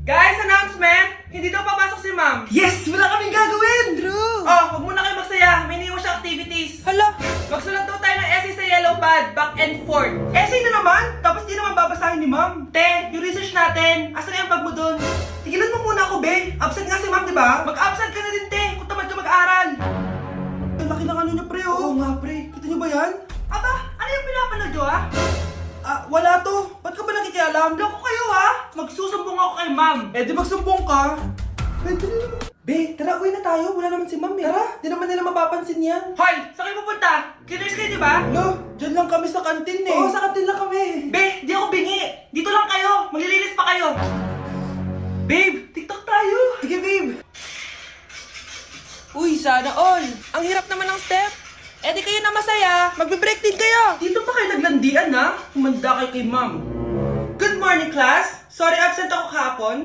Guys, announcement! Hindi daw papasok si ma'am. Yes! Wala kaming gagawin! True! Oh, huwag muna kayo magsaya. May iniwan siya activities. Hala! Magsulat daw tayo ng essay sa yellow pad, back and forth. Essay na naman! Tapos di naman babasahin ni ma'am. Te, yung research natin. Asan na yung bag mo dun? Tigilan mo muna ako, be. Absent nga si ma'am, di ba? Mag-absent ka na din, te. Kung tamad ka mag-aral. Ang laki ng ano niya, pre, oh. Oo nga, pre. Kita niyo ba yan? Aba, ano yung pinapanood nyo, ha? Wala to. Ba't ka ba nakikialam? Loko kayo, ha? Magsusumbong ako kay ma'am. Eh, di magsumbong ka. Pwede na. Be, tara, uwi na tayo. Wala naman si ma'am, eh. Tara, di naman nila mapapansin yan. Hoy, saan kayo pupunta? Cleaners kayo, di ba? Lo, dyan lang kami sa kantin, eh. Oo, sa kantin lang kami. Be, di ako bingi. Dito lang kayo. Maglilinis pa kayo. Babe, TikTok tayo. Sige, babe. Uy, sana all! Ang hirap naman ng step! Eh di kayo na masaya! Magbe-break din kayo! Dito pa kayo naglandian, ha? Humanda kayo kay ma'am. Good morning, class. Sorry, absent ako kahapon.